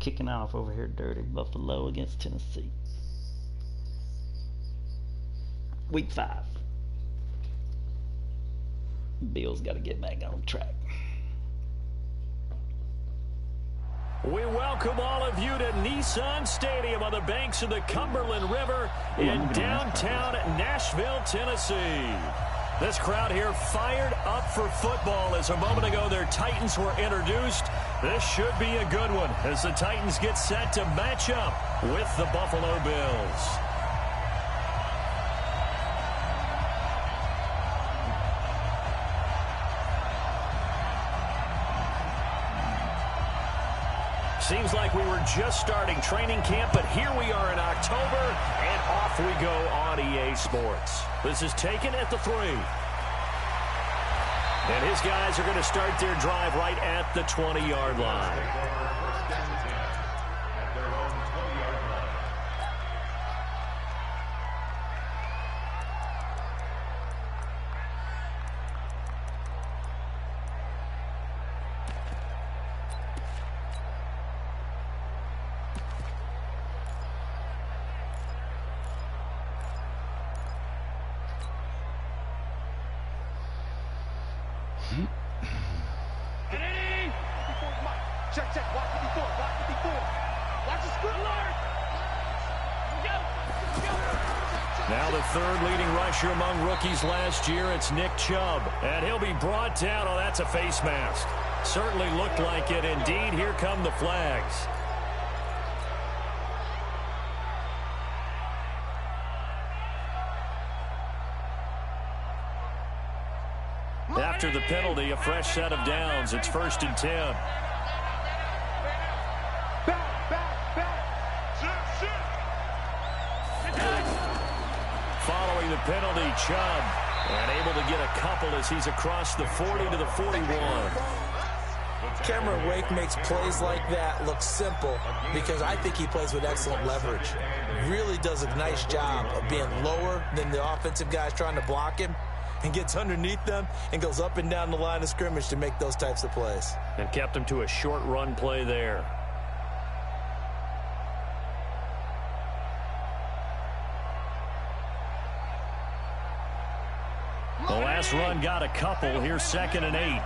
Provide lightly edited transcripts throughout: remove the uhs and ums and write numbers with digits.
kicking off over here, Dirty Buffalo against Tennessee. Week 5. Bills got to get back on track. We welcome all of you to Nissan Stadium on the banks of the Cumberland River in downtown Nashville, Tennessee. This crowd here fired up for football as a moment ago their Titans were introduced. This should be a good one as the Titans get set to match up with the Buffalo Bills. Seems like we were just starting training camp, but here we are in October, and off we go on EA Sports. This is taken at the 3. And his guys are going to start their drive right at the 20-yard line. Check, block 54, block 54. Watch the screen alert. Now the third leading rusher among rookies last year, it's Nick Chubb. And he'll be brought down. Oh, that's a face mask. Certainly looked like it. Indeed, here come the flags. After the penalty, a fresh set of downs. It's 1st and 10. Following the penalty, Chubb, and able to get a couple as he's across the 40 to the 41. Cameron Wake makes plays like that look simple because I think he plays with excellent leverage. Really does a nice job of being lower than the offensive guys trying to block him and gets underneath them and goes up and down the line of scrimmage to make those types of plays. And kept him to a short run play there. The last run got a couple. Here's 2nd and 8.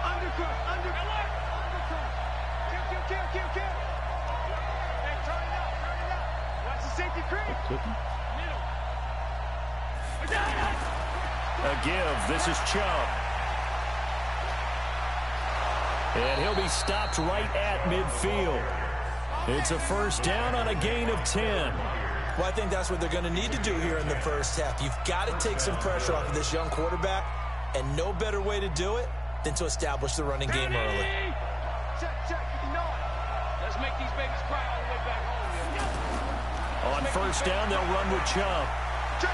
Undercut. Kill. Hey, turn it out. Watch the safety creep. A give. This is Chubb. And he'll be stopped right at midfield. It's a first down on a gain of 10. Well, I think that's what they're going to need to do here in the first half. You've got to take some pressure off of this young quarterback, and no better way to do it than to establish the running game early. Check. You know it. Let's make these babies cry all the way back home. On first down, they'll run with Chubb. Check.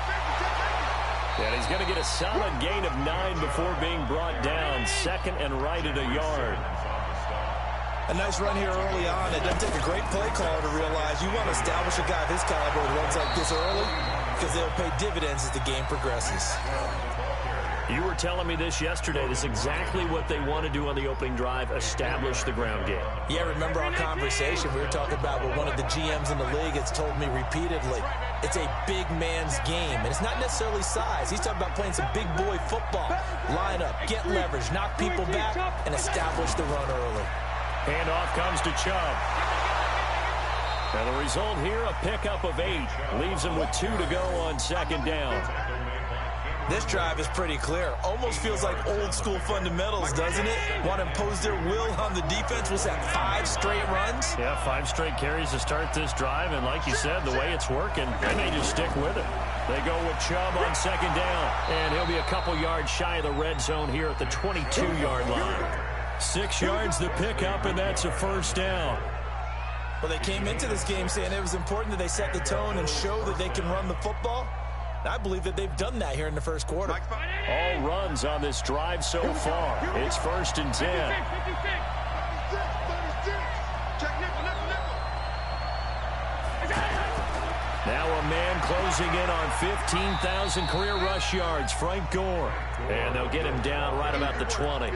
And he's going to get a solid gain of 9 before being brought down. 2nd and right at a yard. A nice run here early on. It doesn't take a great play caller to realize you want to establish a guy of his caliber with runs like this early because they'll pay dividends as the game progresses. You were telling me this yesterday. This is exactly what they want to do on the opening drive, establish the ground game. Yeah, remember our conversation? We were talking about what one of the GMs in the league has told me repeatedly. It's a big man's game, and it's not necessarily size. He's talking about playing some big boy football. Line up, get leverage, knock people back, and establish the run early. Handoff comes to Chubb. And the result here, a pickup of 8. Leaves him with 2 to go on 2nd down. This drive is pretty clear. Almost feels like old school fundamentals, doesn't it? Want to impose their will on the defense. Was that 5 straight runs? Yeah, 5 straight carries to start this drive. And like you said, the way it's working, they may just stick with it. They go with Chubb on 2nd down. And he'll be a couple yards shy of the red zone here at the 22-yard line. 6 yards the pickup, and that's a first down. Well, they came into this game saying it was important that they set the tone and show that they can run the football. And I believe that they've done that here in the first quarter. All runs on this drive so far. It's 1st and 10. Now a man closing in on 15,000 career rush yards, Frank Gore. And they'll get him down right about the 20.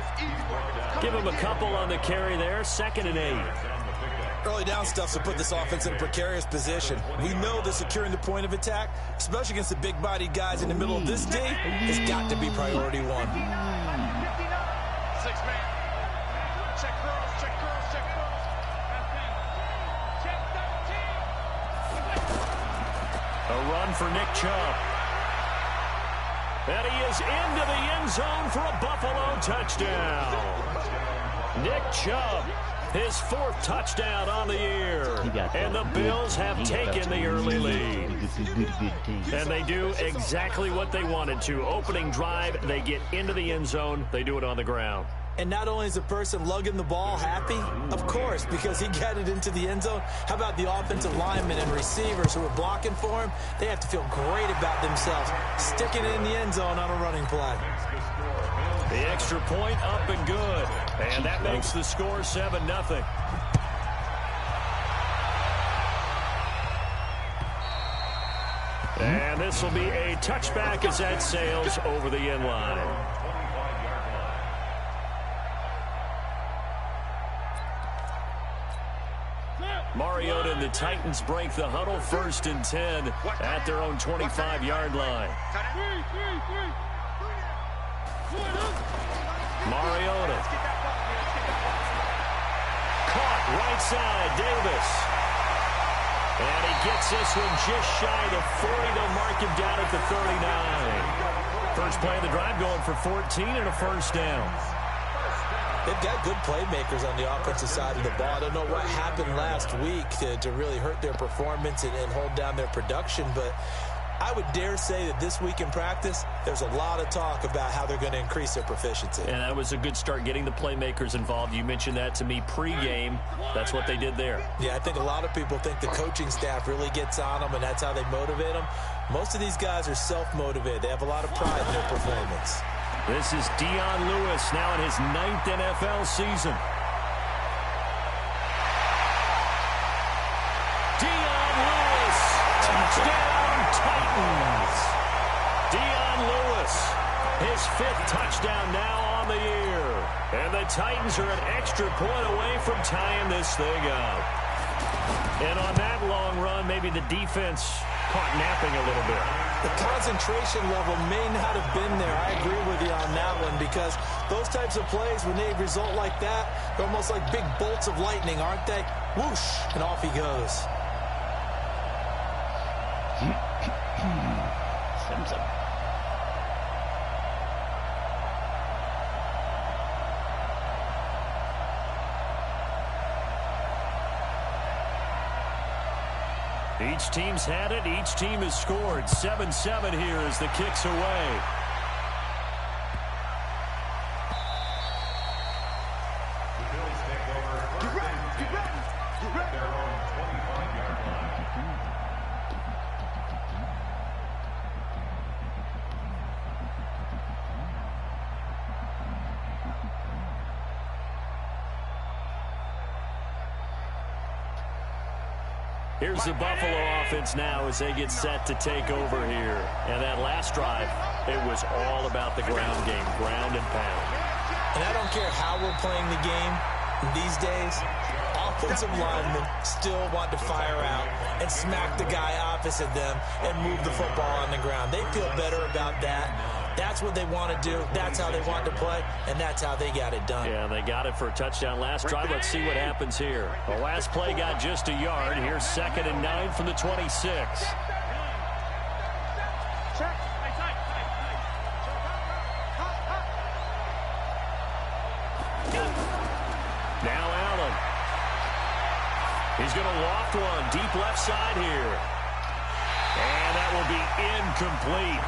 Give him a couple on the carry there, 2nd and 8. Early down stuff to put this offense in a precarious position. We know that securing the point of attack, especially against the big-bodied guys in the middle of this day, has got to be priority one. 6-man. Check girls, check girls, check girls. Check 13. A run for Nick Chubb. And he is into the end zone for a Buffalo touchdown. Nick Chubb, his 4th touchdown on the year. And the Bills have taken the early lead. And they do exactly what they wanted to. Opening drive, they get into the end zone. They do it on the ground. And not only is the person lugging the ball happy, of course, because he got it into the end zone. How about the offensive linemen and receivers who are blocking for him? They have to feel great about themselves, sticking it in the end zone on a running play. The extra point up and good. And that makes the score 7-0. And this will be a touchback as that sails over the end line. Mariota and the Titans break the huddle, 1st and 10 at their own 25-yard line. Mariota. Caught right side, Davis. And he gets this one just shy of the 40. They'll mark him down at the 39. First play of the drive going for 14 and a 1st down. They've got good playmakers on the offensive side of the ball. I don't know what happened last week to really hurt their performance and hold down their production, but I would dare say that this week in practice, there's a lot of talk about how they're going to increase their proficiency. And that was a good start, getting the playmakers involved. You mentioned that to me pregame. That's what they did there. Yeah, I think a lot of people think the coaching staff really gets on them, and that's how they motivate them. Most of these guys are self-motivated. They have a lot of pride in their performance. This is Dion Lewis now in his 9th NFL season. Dion Lewis, touchdown Titans. Dion Lewis, his 5th touchdown now on the year. And the Titans are an extra point away from tying this thing up. And on that long run, maybe the defense caught napping a little bit. The concentration level may not have been there. I agree with you on that one, because those types of plays, when they result like that, they're almost like big bolts of lightning, aren't they? Whoosh, and off he goes. Each team's had it. Each team has scored. 7-7 here as the kick's away. Here's the Buffalo offense now as they get set to take over here. And that last drive, it was all about the ground game, ground and pound. And I don't care how we're playing the game these days, offensive linemen still want to fire out and smack the guy opposite them and move the football on the ground. They feel better about that. That's what they want to do. That's how they want to play, and that's how they got it done. Yeah, they got it for a touchdown last drive. Let's see what happens here. The last play got just a yard. Here's 2nd and 9 from the 26. Now Allen. He's going to loft one deep left side here. And that will be incomplete.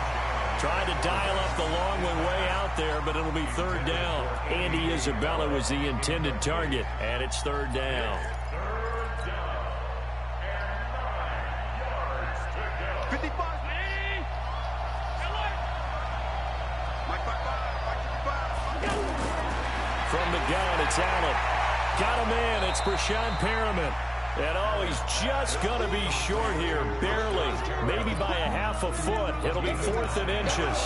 Tried to dial up the long one way out there, but it'll be 3rd down. Andy Isabella was the intended target, and it's 3rd down. 55. From the gun, it's Allen. Got him in. It's Brashad Perriman. And oh, he's just going to be short here, barely, maybe by a half a foot. It'll be 4th and inches.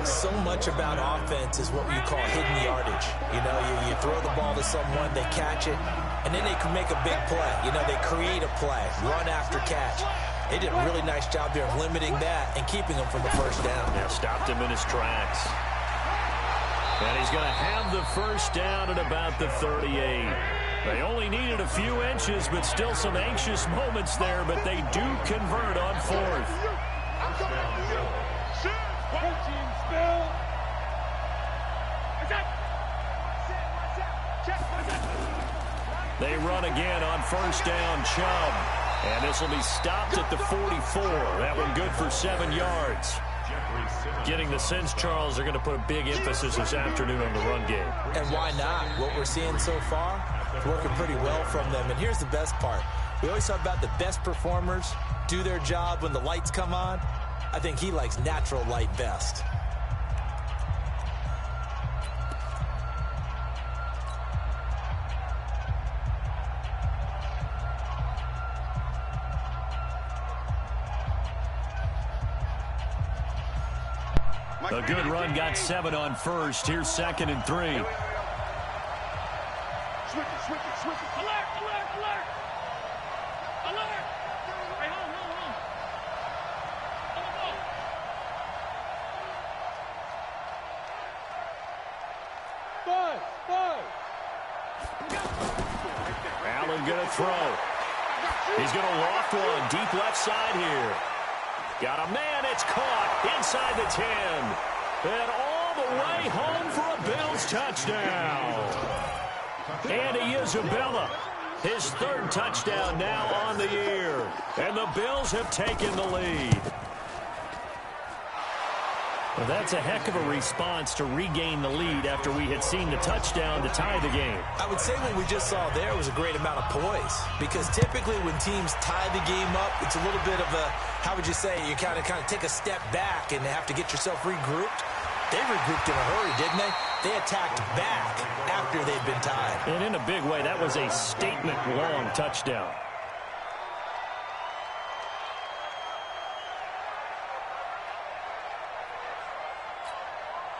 So much about offense is what you call hidden yardage. You know, you throw the ball to someone, they catch it, and then they can make a big play. You know, they create a play, run after catch. They did a really nice job there of limiting that and keeping him from the first down. Yeah, stopped him in his tracks. And he's going to have the first down at about the 38. They only needed a few inches, but still some anxious moments there, but they do convert on 4th. They run again on first down, Chubb. And this will be stopped at the 44. That one good for 7 yards. Getting the sense, Charles, they're going to put a big emphasis this afternoon on the run game. And why not? What we're seeing so far is working pretty well from them. And here's the best part. We always talk about the best performers do their job when the lights come on. I think he likes natural light best. A good run got 7 on first. Here's 2nd and 3. Switch it. Alert! Hey, hold on. Allen going to throw. He's going to loft one. Deep left side here. Got a man. It's caught inside the 10. And all the way home for a Bills touchdown. Andy Isabella, his 3rd touchdown now on the year. And the Bills have taken the lead. Well, that's a heck of a response to regain the lead after we had seen the touchdown to tie the game. I would say what we just saw there was a great amount of poise, because typically when teams tie the game up, it's a little bit of a, how would you say, you kind of take a step back and have to get yourself regrouped. They regrouped in a hurry, didn't they? They attacked back after they'd been tied. And in a big way, that was a statement-long touchdown.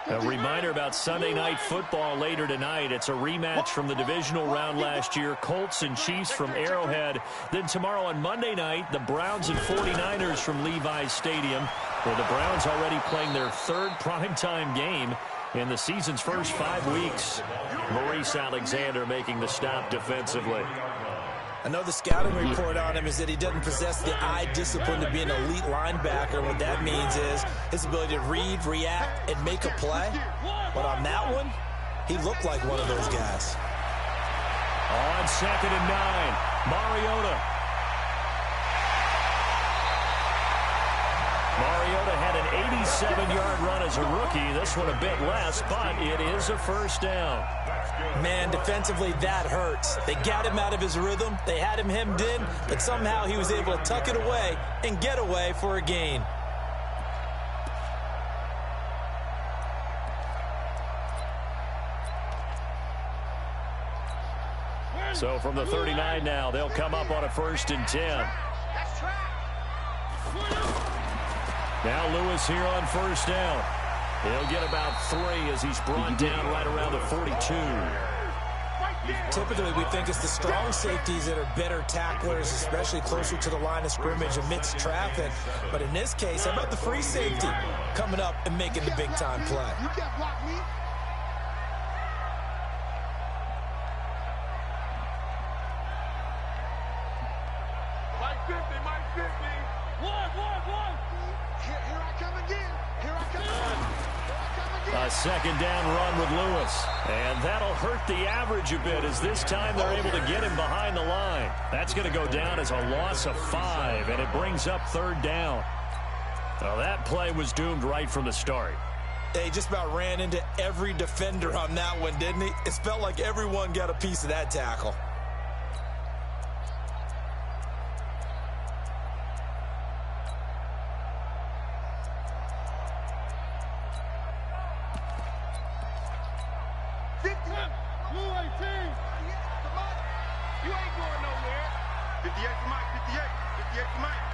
A reminder about Sunday Night Football later tonight. It's a rematch from the divisional round last year. Colts and Chiefs from Arrowhead. Then tomorrow on Monday night, the Browns and 49ers from Levi's Stadium, where the Browns already playing their 3rd primetime game in the season's first 5 weeks. Maurice Alexander making the stop defensively. I know the scouting report on him is that he doesn't possess the eye discipline to be an elite linebacker. What that means is his ability to read, react, and make a play. But on that one, he looked like one of those guys. On 2nd and 9, Mariota. Mariota had an 87-yard run as a rookie. This one a bit less, but it is a first down. Man, defensively, that hurts. They got him out of his rhythm. They had him hemmed in, but somehow he was able to tuck it away and get away for a gain. So from the 39 now, they'll come up on a 1st and 10. Now Lewis here on first down. He'll get about 3 as he's brought down right around the 42. Typically, we think it's the strong safeties that are better tacklers, especially closer to the line of scrimmage amidst traffic. But in this case, how about the free safety coming up and making the big-time play? You can't block me. Mike 50. One. Here I come again. A 2nd down run with Lewis. And that'll hurt the average a bit, as this time they're able to get him behind the line. That's going to go down as a loss of 5, and it brings up 3rd down. Well, that play was doomed right from the start. They just about ran into every defender on that one, didn't he? It felt like everyone got a piece of that tackle. You ain't going nowhere. 58 for Mike, 58. 58 for Mike.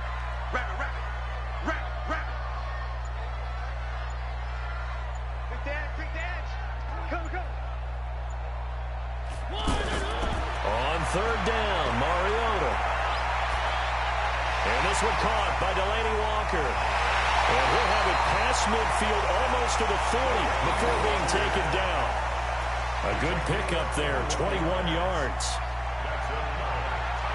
Wrap it, wrap it. Wrap it, wrap it. Quick dance, quick dance. Come, come. On third down, Mariota. And this one caught by Delaney Walker. And he'll have it past midfield almost to the 40 before being taken down. A good pickup there, 21 yards.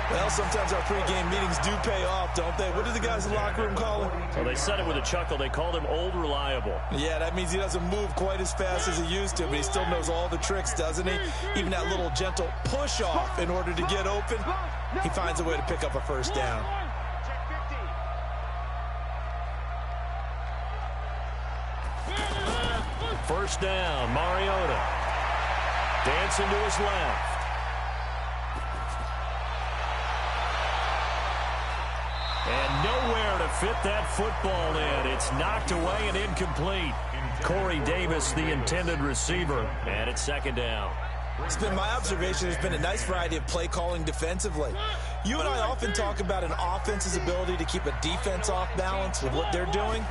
Well, sometimes our pregame meetings do pay off, don't they? What do the guys in the locker room call him? Well, they said it with a chuckle. They called him Old Reliable. Yeah, that means he doesn't move quite as fast as he used to, but he still knows all the tricks, doesn't he? Even that little gentle push-off in order to get open, he finds a way to pick up a first down. Check 50. First down, Mariota. Dancing to his left. And nowhere to fit that football in. It's knocked away and incomplete. Corey Davis, the intended receiver, and it's second down. It's been my observation there's been a nice variety of play calling defensively. You and I often talk about an offense's ability to keep a defense off balance with what they're doing.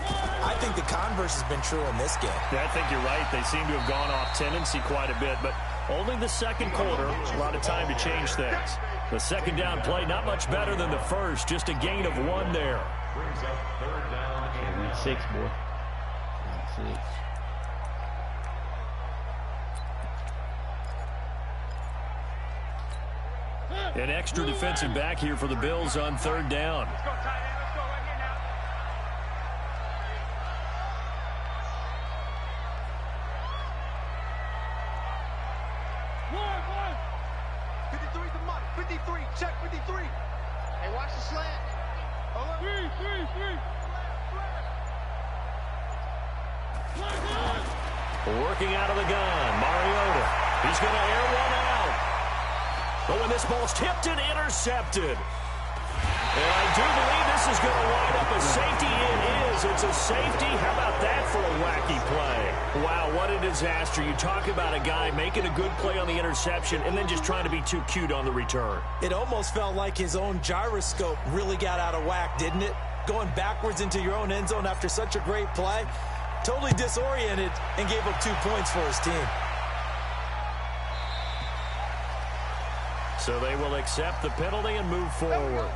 I think the converse has been true in this game. Yeah, I think you're right. They seem to have gone off tendency quite a bit, but only the second quarter, a lot of time to change things. The second down play, not much better than the first, just a gain of 1 there. Okay, went 6, boy. Went 6. An extra defensive back here for the Bills on third down. Let's go, tight end. Let's go right here now. One. 53 to Mike. 53. Check 53. Hey, watch the slant. Hold up. Three. Working out of the gun, Mariota. He's going to air one out. But when this ball's tipped and intercepted. And I do believe this is going to wind up a safety. It is. It's a safety. How about that for a wacky play? Wow, what a disaster. You talk about a guy making a good play on the interception and then just trying to be too cute on the return. It almost felt like his own gyroscope really got out of whack, didn't it? Going backwards into your own end zone after such a great play. Totally disoriented and gave up 2 points for his team. So they will accept the penalty and move forward.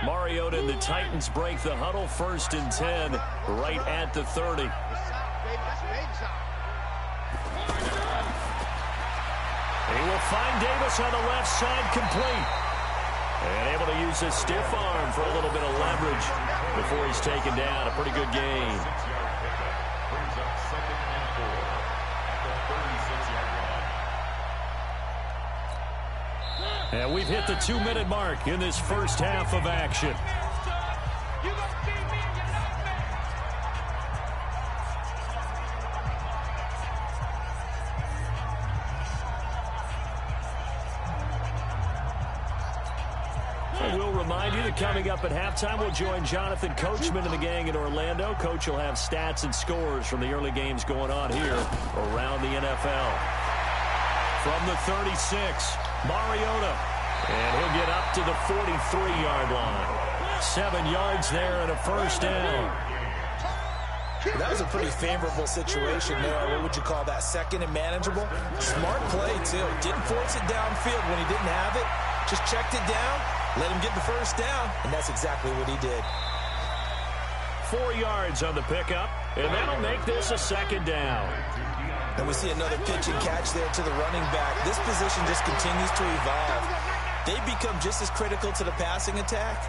Mariota and the Titans break the huddle, 1st and 10, right at the 30. He will find Davis on the left side, complete. And able to use his stiff arm for a little bit of leverage before he's taken down. A pretty good gain. And we've hit the 2-minute mark in this first half of action. We'll remind you that coming up at halftime, we'll join Jonathan Coachman and the gang in Orlando. Coach will have stats and scores from the early games going on here around the NFL. From the 36, Mariota. And he'll get up to the 43-yard line. 7 yards there and a first down. That was a pretty favorable situation there. What would you call that? Second and manageable? Smart play, too. Didn't force it downfield when he didn't have it. Just checked it down, let him get the first down, and that's exactly what he did. 4 yards on the pickup, and that'll make this a second down. And we see another pitch and catch there to the running back. This position just continues to evolve. They become just as critical to the passing attack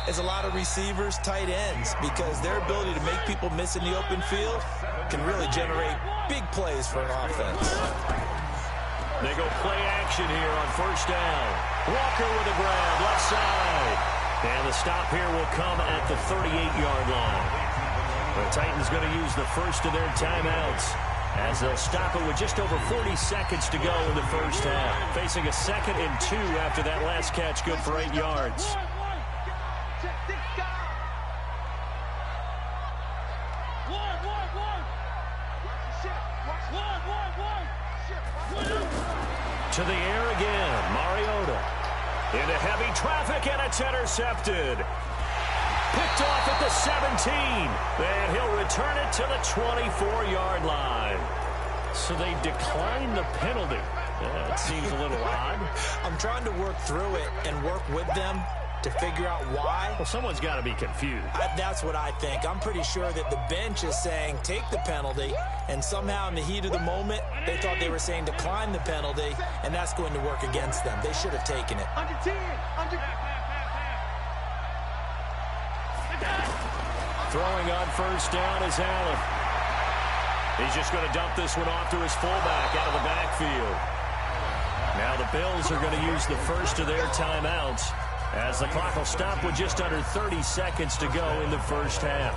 as a lot of receivers, tight ends, because their ability to make people miss in the open field can really generate big plays for an offense. They go play action here on first down. Walker with a grab, left side. And the stop here will come at the 38-yard line. The Titans going to use the first of their timeouts as they'll stop it with just over 40 seconds to go in the first half. Facing a 2nd and 2 after that last catch, good for 8 yards. to the air again. Mariota into heavy traffic, and it's intercepted. Picked off at the 17, and he'll return it to the 24-yard line. So they declined the penalty. That seems a little odd. I'm trying to work through it and work with them to figure out why. Well, someone's got to be confused. That's what I think. I'm pretty sure that the bench is saying take the penalty, and somehow in the heat of the moment, they thought they were saying decline the penalty, and that's going to work against them. They should have taken it. Under 10. Throwing on first down is Allen. He's just going to dump this one off to his fullback out of the backfield. Now the Bills are going to use the first of their timeouts as the clock will stop with just under 30 seconds to go in the first half.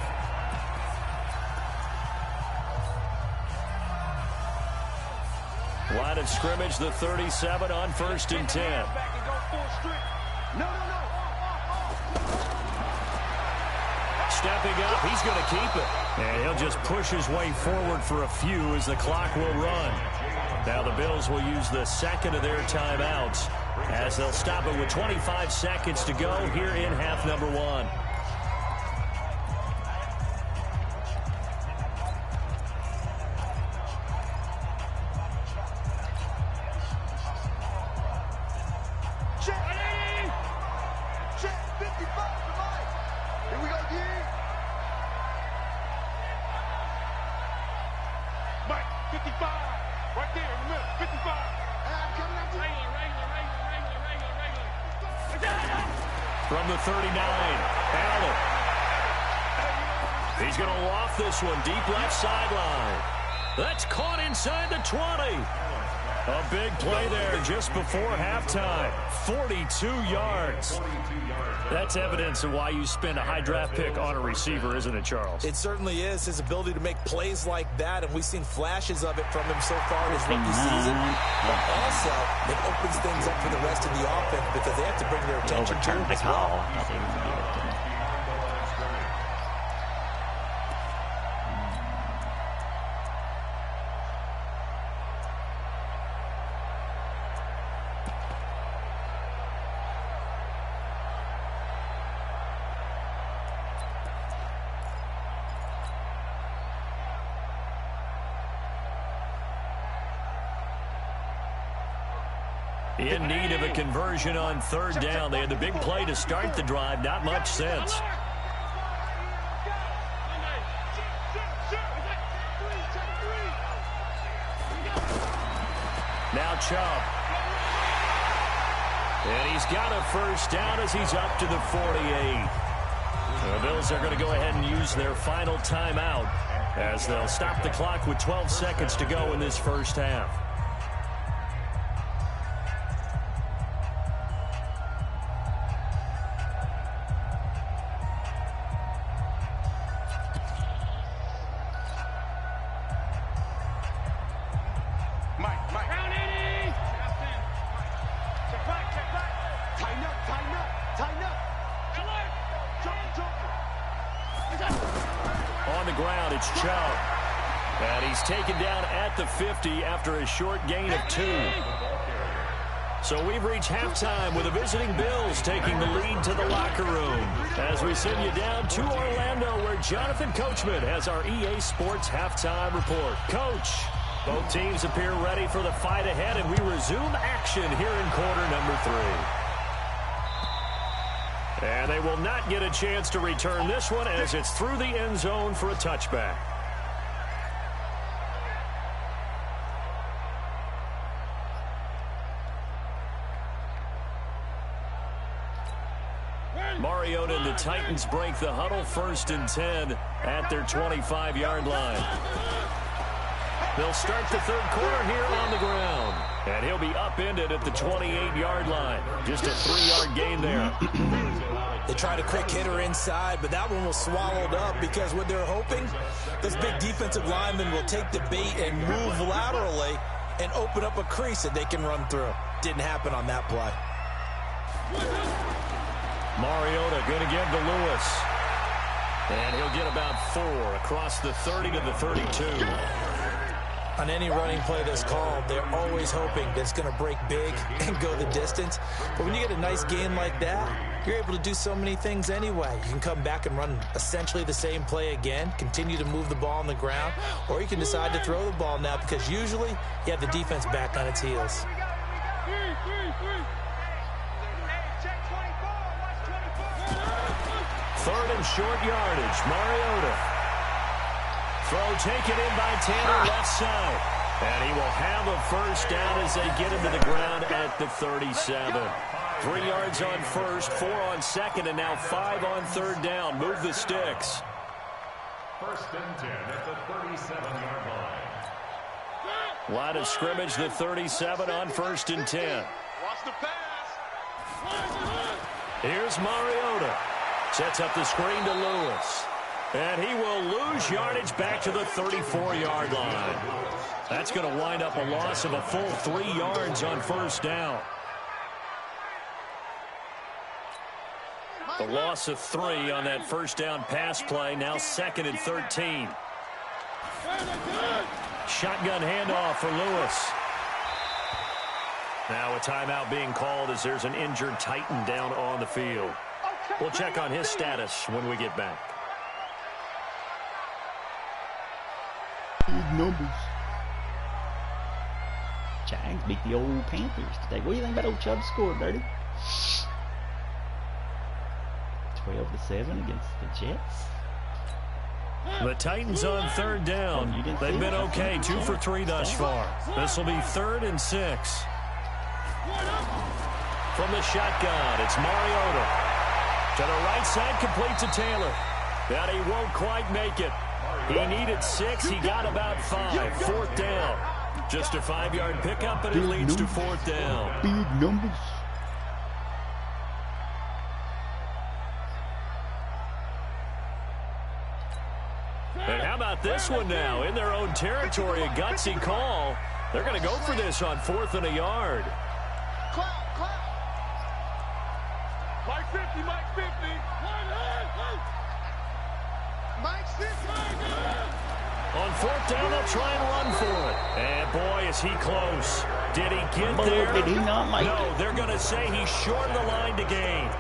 Line of scrimmage, the 37 on 1st and 10. Stepping up, he's going to keep it. And he'll just push his way forward for a few as the clock will run. Now the Bills will use the second of their timeouts as they'll stop it with 25 seconds to go here in half number 1. From the 39, Allen. He's going to loft this one deep left sideline. That's caught inside the 20. A big play there just before halftime. 42 yards. That's evidence of why you spend a high draft pick on a receiver, isn't it, Charles? It certainly is. His ability to make plays like that, and we've seen flashes of it from him so far in his rookie season. But also, it opens things up for the rest of the offense because they have to bring their attention to him as well. In need of a conversion on 3rd down. They had the big play to start the drive. Not much sense. Now Chubb. And he's got a first down as he's up to the 48. The Bills are going to go ahead and use their final timeout as they'll stop the clock with 12 seconds to go in this first half. It's Chubb. And he's taken down at the 50 after a short gain of 2. So we've reached halftime with the visiting Bills taking the lead to the locker room as we send you down to Orlando where Jonathan Coachman has our EA Sports halftime report. Coach, both teams appear ready for the fight ahead, and we resume action here in quarter number 3. And they will not get a chance to return this one as it's through the end zone for a touchback. Mariota and the Titans break the huddle, 1st and 10 at their 25-yard line. They'll start the 3rd quarter here on the ground. And he'll be upended at the 28-yard line. Just a 3-yard gain there. They tried a quick hitter inside, but that one was swallowed up because what they're hoping, those big defensive linemen will take the bait and move laterally and open up a crease that they can run through. Didn't happen on that play. Mariota going to give to Lewis. And he'll get about 4 across the 30 to the 32. On any running play that's called, they're always hoping that it's going to break big and go the distance. But when you get a nice gain like that, you're able to do so many things anyway. You can come back and run essentially the same play again, continue to move the ball on the ground, or you can decide to throw the ball now because usually you have the defense back on its heels. Third and short yardage. Mariota. Throw taken in by Tanner left side. And he will have a first down as they get him to the ground at the 37. 3 yards on first, 4 on second, and now 5 on third down. Move the sticks. First and 10 at the 37-yard line. Line of scrimmage, the 37 on first and 10. Watch the pass. Here's Mariota. Sets up the screen to Lewis. And he will lose yardage back to the 34-yard line. That's going to wind up a loss of a full 3 yards on first down. The loss of 3 on that first down pass play. Now 2nd and 13. Shotgun handoff for Lewis. Now a timeout being called as there's an injured Titan down on the field. We'll check on his status when we get back. Big numbers. Jags beat the old Panthers today. What do you think about old Chubb score, Dirty? 12-7 against the Jets. The Titans on third down. They've been okay, 2 for 3 thus far. This will be 3rd and 6. From the shotgun, it's Mariota. To the right side, complete to Taylor. But he won't quite make it. He needed 6. He got about 5. 4th down. Just a 5-yard pickup, and it leads to 4th down. Big numbers. And how about this one now? In their own territory, a gutsy call. They're going to go for this on 4th and a yard. Mike 50, Mike 50. Mike 50. On 4th down, they'll try and run for it. And boy, is he close. Did he get there? Did he not make No, it? they're going to say he's short of the line to gain.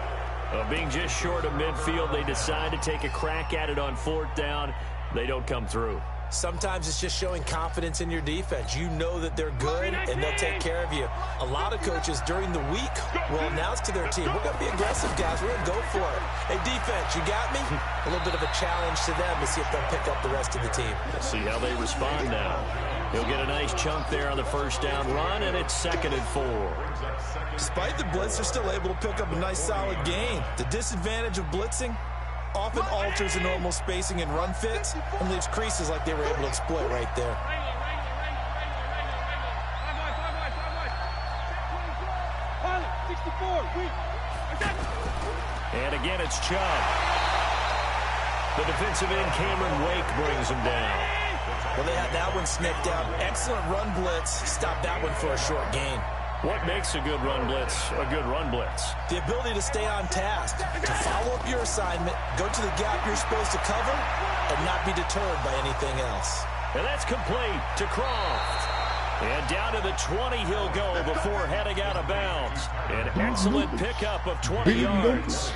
Being just short of midfield, they decide to take a crack at it on 4th down. They don't come through. Sometimes it's just showing confidence in your defense. You know that they're good, and they'll take care of you. A lot of coaches during the week will announce to their team, we're going to be aggressive, guys. We're going to go for it. Hey, defense, you got me? A little bit of a challenge to them to see if they'll pick up the rest of the team. We'll see how they respond now. He'll get a nice chunk there on the first down run, and it's 2nd and 4. Despite the blitz, they're still able to pick up a nice, solid gain. The disadvantage of blitzing often alters the normal spacing and run fits and leaves creases like they were able to exploit right there. And again, it's Chubb. The defensive end, Cameron Wake, brings him down. Well, they had that one sniffed out. Excellent run blitz. Stopped that one for a short gain. What makes a good run blitz a good run blitz? The ability to stay on task, to follow up your assignment, go to the gap you're supposed to cover, and not be deterred by anything else. And that's complete to Croft. And down to the 20 he'll go before heading out of bounds. An excellent pickup of 20 yards.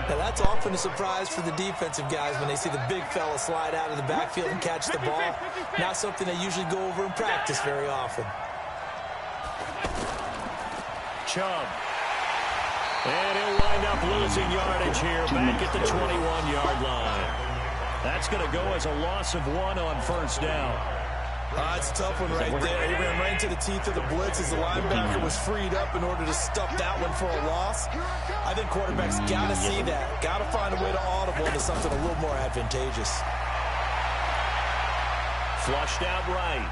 Now, that's often a surprise for the defensive guys when they see the big fella slide out of the backfield and catch the ball. Not something they usually go over in practice very often. Chubb. And he'll wind up losing yardage here back at the 21-yard line. That's going to go as a loss of 1 on first down. It's a tough one right there. He ran right into the teeth of the blitz as the linebacker was freed up in order to stuff that one for a loss. I think quarterbacks got to see that. Got to find a way to audible into something a little more advantageous. Flushed out right.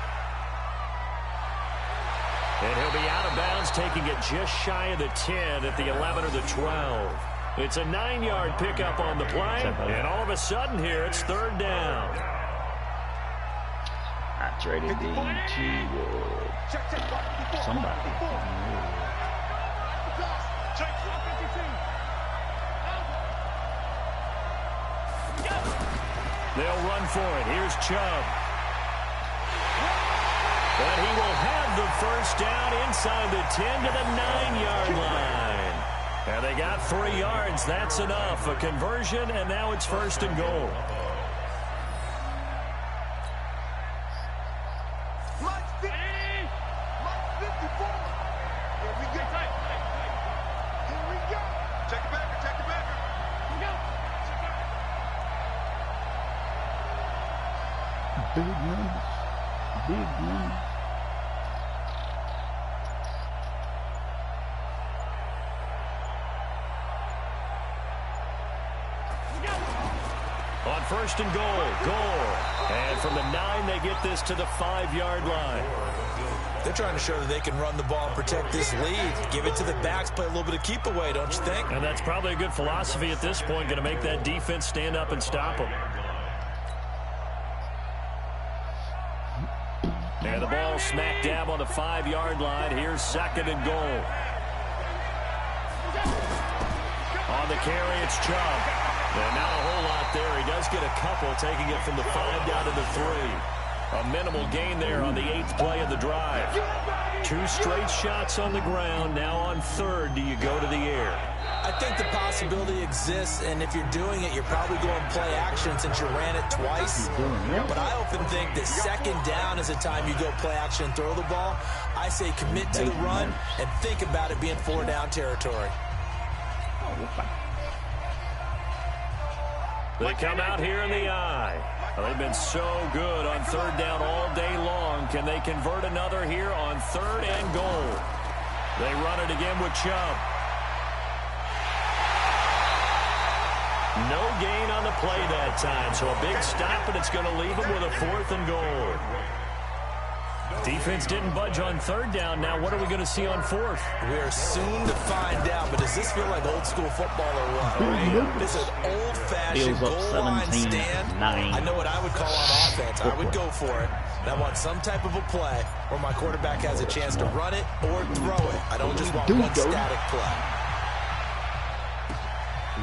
And he'll be out of bounds, taking it just shy of the 10 at the 11 or the 12. It's a 9-yard pickup on the play, and all of a sudden here, it's 3rd down. I traded into somebody. They'll run for it. Here's Chubb. But he will have the first down inside the 10 to the 9-yard line. And they got 3 yards. That's enough. A conversion, and now it's first and goal. Big numbers. Big numbers. On first and goal. And from the 9, they get this to the 5-yard line. They're trying to show that they can run the ball and protect this lead. Give it to the backs, play a little bit of keep away, don't you think? And that's probably a good philosophy at this point, going to make that defense stand up and stop them. And the ball smack dab on the 5-yard line. Here's second and goal. On the carry, it's Chubb. And not a whole lot there. He does get a couple, taking it from the 5 down to the 3. A minimal gain there on the 8th play of the drive. 2 straight shots on the ground. Now on third, do you go to the air? I think the possibility exists, and if you're doing it, you're probably going play action since you ran it twice. But I often think that second down is a time you go play action and throw the ball. I say commit to the run and think about it being 4 down territory. They come out here in the eye. They've been so good on third down all day long. Can they convert another here on third and goal? They run it again with Chubb. No gain on the play that time, so a big stop, and it's going to leave them with a 4th and goal. Defense didn't budge on third down. Now what are we going to see on 4th? We are soon to find out, but does this feel like old school football or what? This is an old-fashioned goal line stand. I know what I would call on offense. I would go for it. And I want some type of a play where my quarterback has a chance to run it or throw it. I don't just want one static play.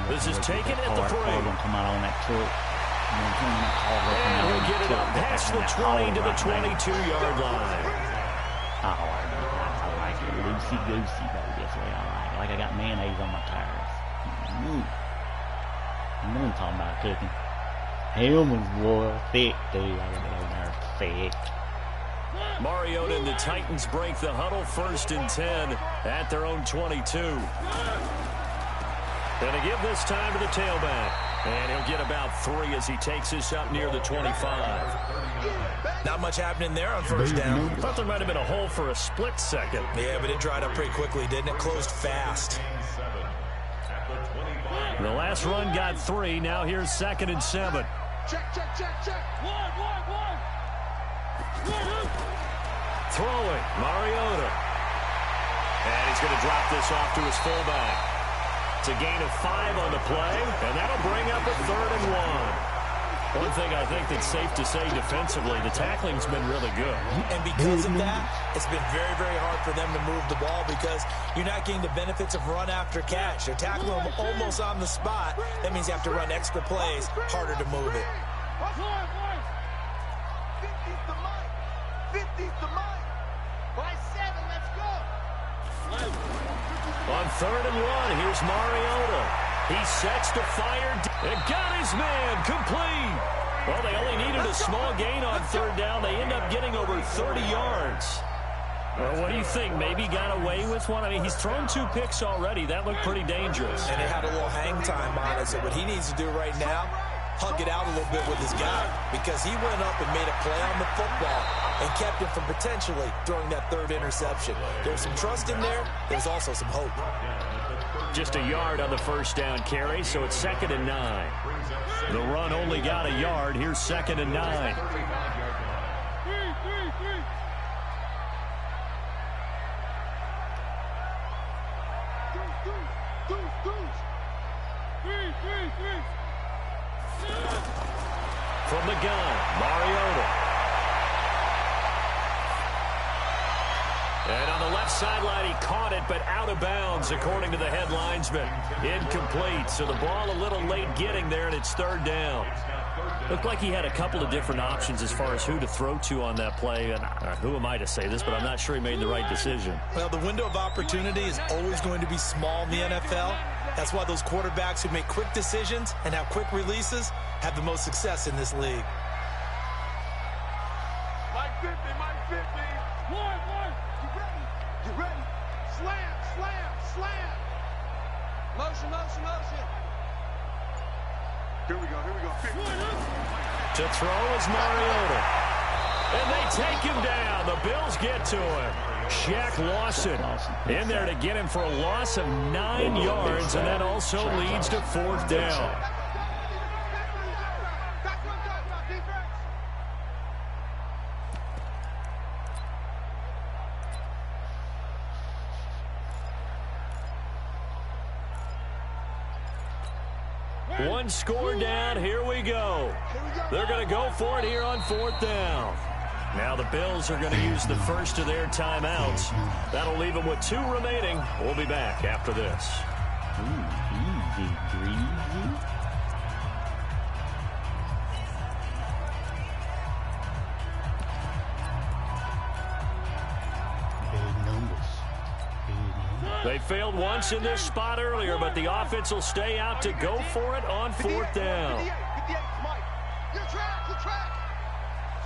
This is taken at the 3. Come out on that truck. And he'll get it up past the 20 to the 22-yard line. I like it. Loosey-goosey, though. That's the way I like it. Like I got mayonnaise on my tires. You know what I'm talking about cooking. Hellman's, boy. Thick, dude. I got it over there. Thick. Mariota and the Titans break the huddle, 1st and 10 at their own 22. Going to give this time to the tailback. And he'll get about 3 as he takes this up near the 25. Not much happening there on first down. Thought there might have been a hole for a split second. Yeah, but it dried up pretty quickly, didn't it? Closed fast. The last run got 3. Now here's 2nd and 7. Check. One. Throwing, Mariota. And he's going to drop this off to his fullback. It's a gain of 5 on the play, and that'll bring up a 3rd and 1. One thing I think that's safe to say defensively, the tackling's been really good. And because of that, it's been very, very hard for them to move the ball because you're not getting the benefits of run after catch. They're tackling them almost on the spot. That means you have to run extra plays, harder to move it. 50's the mic. By 7, let's go. On 3rd and 1, here's Mariota. He sets to fire. It got his man complete. Well, they only needed a small gain on 3rd down. They end up getting over 30 yards. Well, what do you think? Maybe got away with one? I mean, he's thrown 2 picks already. That looked pretty dangerous. And it had a little hang time on it. So what he needs to do right now, hug it out a little bit with his guy because he went up and made a play on the football and kept him from potentially throwing that 3rd interception. There's some trust in there. There's also some hope. Just a yard on the first down carry, so it's 2nd and 9. The run only got a yard. Here's 2nd and 9. From the gun, Mariota. And on the left sideline, he caught it, but out of bounds, according to the head linesman. Incomplete, so the ball a little late getting there, and it's 3rd down. Looked like he had a couple of different options as far as who to throw to on that play. And who am I to say this, but I'm not sure he made the right decision. Well, the window of opportunity is always going to be small in the NFL. That's why those quarterbacks who make quick decisions and have quick releases have the most success in this league. Mike 50, Mike 50. One. You ready? Slam. Motion. Here we go. 50. To throw is Mariota. And they take him down. The Bills get to him. Shaq Lawson in there to get him for a loss of 9 yards, and that also leads to 4th down. One score down. Here we go. They're going to go for it here on 4th down. Now the Bills are going to use the first of their timeouts. That'll leave them with 2 remaining. We'll be back after this. Ooh, easy, breezy. Big numbers. They failed once in this spot earlier, but the offense will stay out to go for it on 4th down. 58 is Mike. Your track.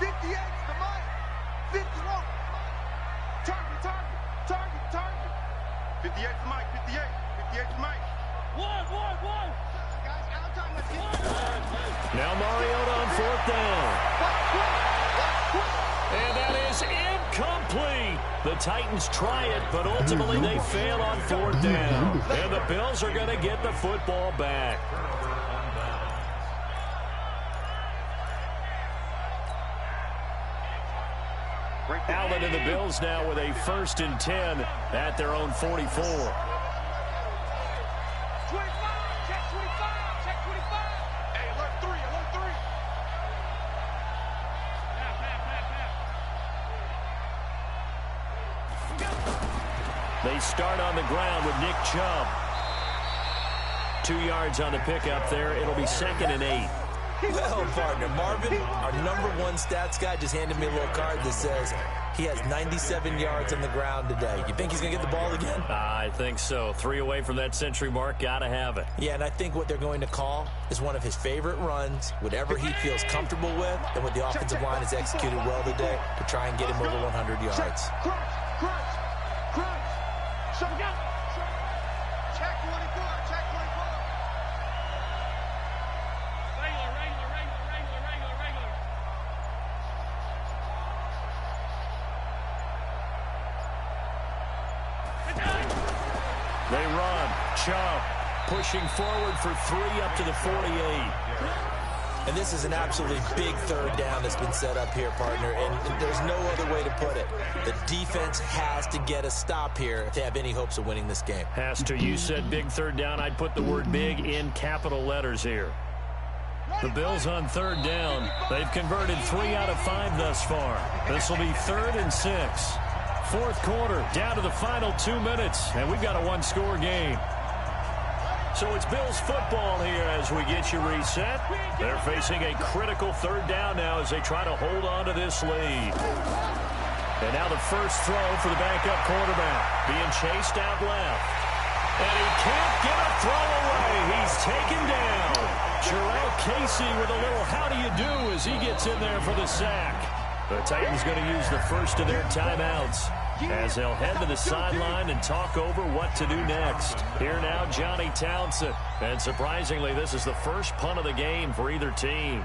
58 is the Mike. 51. Target. 58 is Mike. 58 is Mike. One. Guys, out of time. Let's get Now Mariota on 4th down. And that is incomplete. The Titans try it, but ultimately they fail on 4th down. And the Bills are going to get the football back. Allen and the Bills now with a 1st and 10 at their own 44. 25. Check 25. Hey, alert 3. They start on the ground with Nick Chubb. 2 yards on the pickup there. It'll be 2nd and 8. Well, partner, Marvin, our #1 stats guy, just handed me a little card that says he has 97 yards on the ground today. You think he's going to get the ball again? I think so. 3 away from that century mark. Got to have it. Yeah, and I think what they're going to call is one of his favorite runs, whatever he feels comfortable with, and what the offensive line has executed well today to try and get him over 100 yards. Crunch. Shut it down. Check 24. They run. Chubb pushing forward for 3 up to the 48. And this is an absolutely big 3rd down that's been set up here, partner, and there's no other way to put it. The defense has to get a stop here if they have any hopes of winning this game. Has to. You said big 3rd down. I'd put the word big in capital letters here. The Bills on 3rd down. They've converted 3 out of 5 thus far. This will be 3rd and 6. 4th quarter, down to the final 2 minutes, and we've got a 1-score game. So it's Bills football here as we get you reset. They're facing a critical 3rd down now as they try to hold on to this lead. And now the first throw for the backup quarterback, being chased out left. And he can't get a throw away. He's taken down. Jarrell Casey with a little how do you do as he gets in there for the sack. The Titans going to use the first of their timeouts as they'll head to the sideline and talk over what to do next. Here now, Johnny Townsend. And surprisingly, this is the first punt of the game for either team.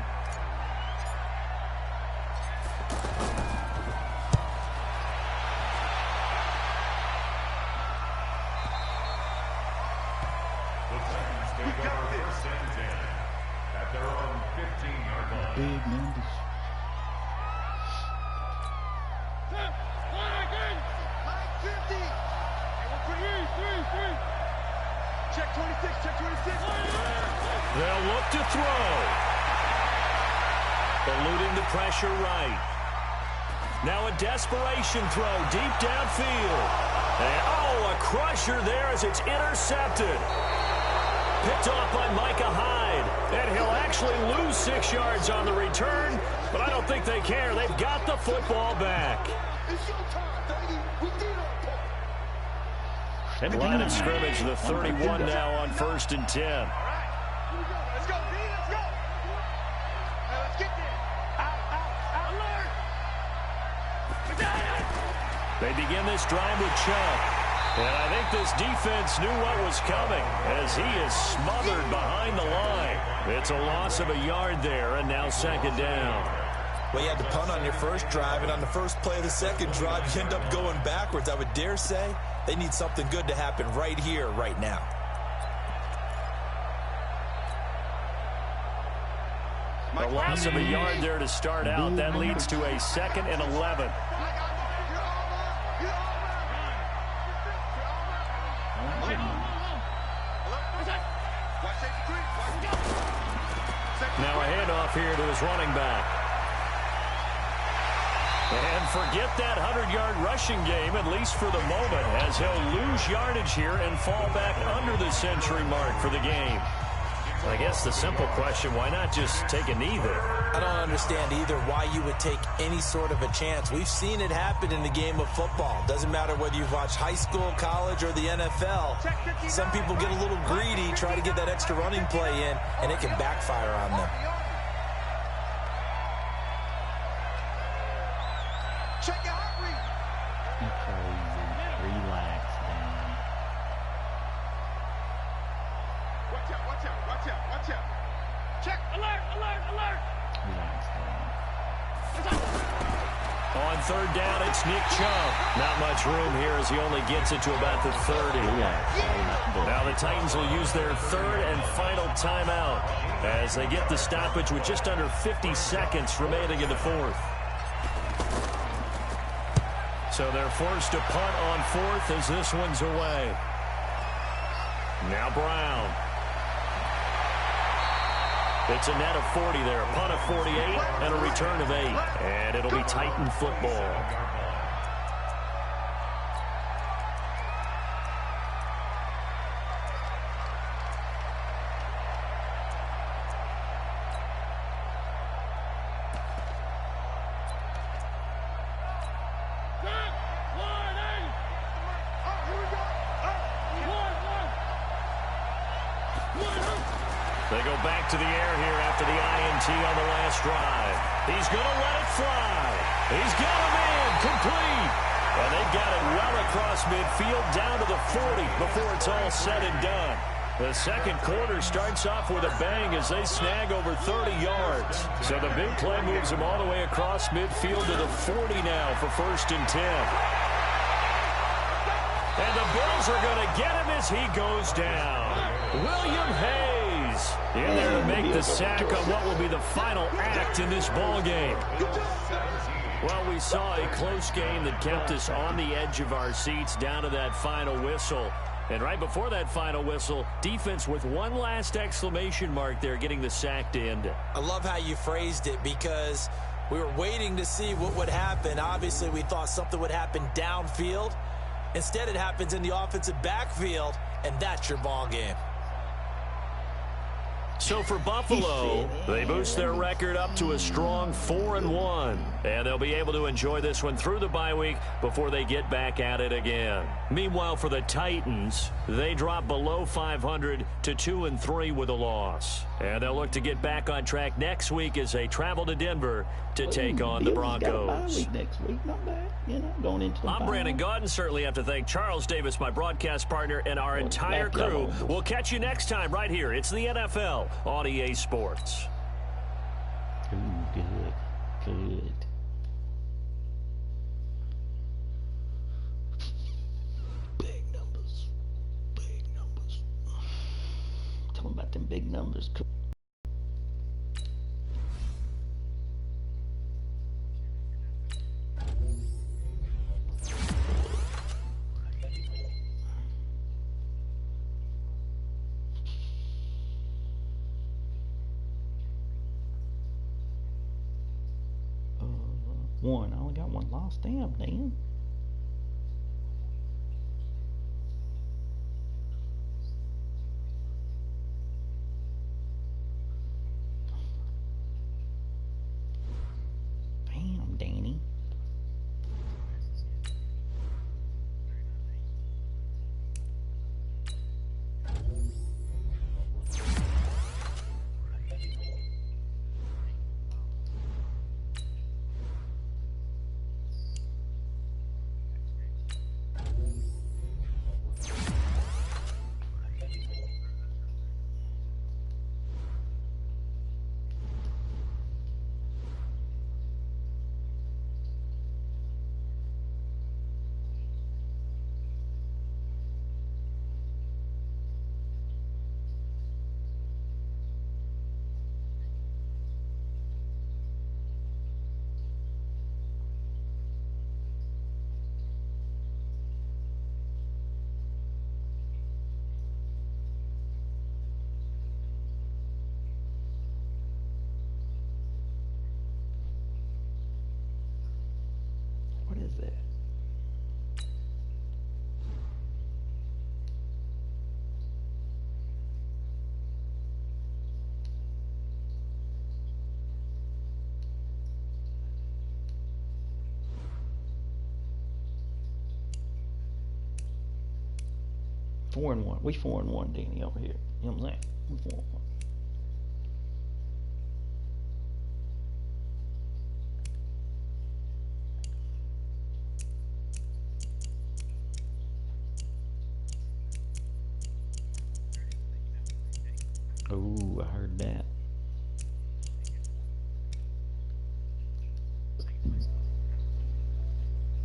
The Titans take over 1st and 10 at their own 15-yard line. Big numbers. Check 26. They'll look to throw. Eluding the pressure right. Now a desperation throw deep downfield. And, a crusher there as it's intercepted. Picked off by Micah Hyde. And he'll actually lose 6 yards on the return, but I don't think they care. They've got the football back. It's your time, baby. We did our part. Line of scrimmage, the 31 now on 1st and 10. All right. Here we go. Let's go, D. Let's go. Now let's get there. Out. Alert. We got it. They begin this drive with Chubb. And I think this defense knew what was coming as he is smothered behind the line. It's a loss of a yard there, and now 2nd down. Well, you had to punt on your first drive, and on the first play of the second drive, you end up going backwards. I would dare say they need something good to happen right here, right now. A loss of a yard there to start out. That leads to a 2nd and 11. Now a handoff here to his running back. And forget that 100-yard rushing game, at least for the moment, as he'll lose yardage here and fall back under the century mark for the game. I guess the simple question, why not just take a knee there? I don't understand either why you would take any sort of a chance. We've seen it happen in the game of football. Doesn't matter whether you've watched high school, college, or the NFL. Some people get a little greedy, try to get that extra running play in, and it can backfire on them. Check your heart rate. Relax, Dan. Watch out. Check. Alert. Relax, Dan. On 3rd down, it's Nick Chubb. Not much room here as he only gets it to about the 30. Now the Titans will use their 3rd and final timeout as they get the stoppage with just under 50 seconds remaining in the 4th. So they're forced to punt on 4th as this one's away. Now Brown. It's a net of 40 there. Punt of 48 and a return of 8. And it'll be Titan football. They go back to the air here after the INT on the last drive. He's going to let it fly. He's got a man complete. And they got it well across midfield down to the 40 before it's all said and done. The second quarter starts off with a bang as they snag over 30 yards. So the big play moves them all the way across midfield to the 40 now for 1st and 10. And the Bills are going to get him as he goes down. William Hayes in there to make the sack on what will be the final act in this ball game. Well, we saw a close game that kept us on the edge of our seats down to that final whistle. And right before that final whistle, defense with one last exclamation mark there, getting the sack to end it. I love how you phrased it because we were waiting to see what would happen. Obviously, we thought something would happen downfield. Instead, it happens in the offensive backfield, and that's your ball game. So for Buffalo, they boost their record up to a strong 4-1. And they'll be able to enjoy this one through the bye week before they get back at it again. Meanwhile, for the Titans, they drop below 500 to 2-3 with a loss. And they'll look to get back on track next week as they travel to Denver to take on the Broncos. Next week, not bad. Going into the I'm Brandon Gaudin. Certainly have to thank Charles Davis, my broadcast partner, and our entire crew. We'll catch you next time right here. It's the NFL on EA Sports. Ooh, good. Big numbers. Talking about them big numbers. One. I only got one loss. Damn, Dan. 4-1. We 4-1, Danny, over here. You know what I'm saying? We 4-1. Oh, I heard that.